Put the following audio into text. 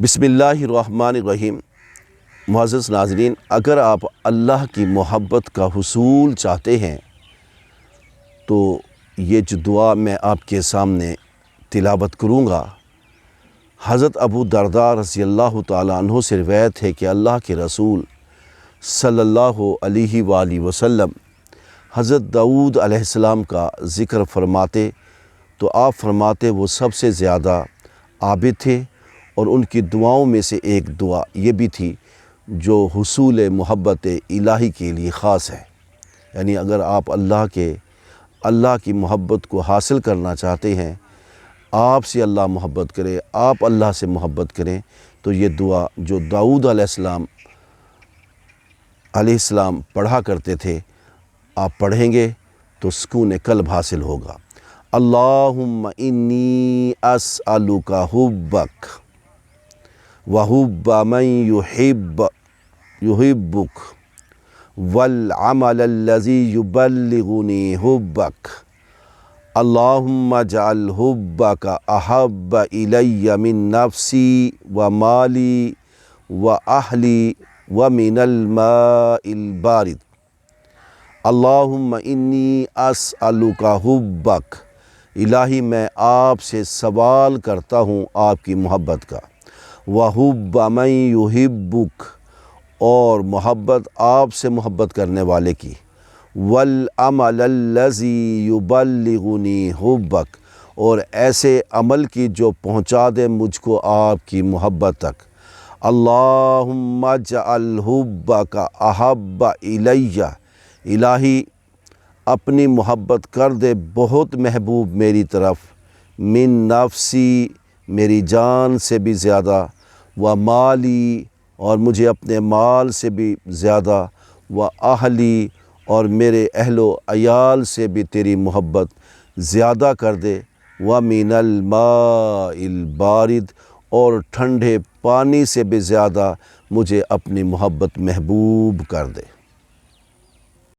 بسم اللہ الرحمن الرحیم۔ معزز ناظرین، اگر آپ اللہ کی محبت کا حصول چاہتے ہیں تو یہ جو دعا میں آپ کے سامنے تلاوت کروں گا، حضرت ابو درداء رضی اللہ تعالیٰ عنہ سے روایت ہے کہ اللہ کے رسول صلی اللہ علیہ وآلہ وسلم حضرت داؤد علیہ السلام کا ذکر فرماتے تو آپ فرماتے وہ سب سے زیادہ عابد تھے، اور ان کی دعاؤں میں سے ایک دعا یہ بھی تھی جو حصول محبت الہی کے لیے خاص ہے۔ یعنی اگر آپ اللہ کی محبت کو حاصل کرنا چاہتے ہیں، آپ سے اللہ محبت کرے، آپ اللہ سے محبت کریں، تو یہ دعا جو داؤد علیہ السلام پڑھا کرتے تھے، آپ پڑھیں گے تو سکون قلب حاصل ہوگا۔ اللہم انی اسألک حبک وحب من یحبک والعمل الذی یبلغنی حبک اللہم اجعل حبک احب الی من نفسی ومالی واہلی ومن الماء البارد۔ اللہم انی اسألک حبک، الہی میں آپ سے سوال کرتا ہوں آپ کی محبت کا، وحب من یحبک، اور محبت آپ سے محبت کرنے والے کی، والعمل الذی یبلغنی حبک، اور ایسے عمل کی جو پہنچا دے مجھ کو آپ کی محبت تک۔ اللہم اجعل حبک احب الی، الہی اپنی محبت کر دے بہت محبوب میری طرف، من نفسی، میری جان سے بھی زیادہ، و مالی، اور مجھے اپنے مال سے بھی زیادہ، و اہلی، اور میرے اہل و عیال سے بھی تیری محبت زیادہ کر دے، ومن الماء البارد، اور ٹھنڈے پانی سے بھی زیادہ مجھے اپنی محبت محبوب کر دے۔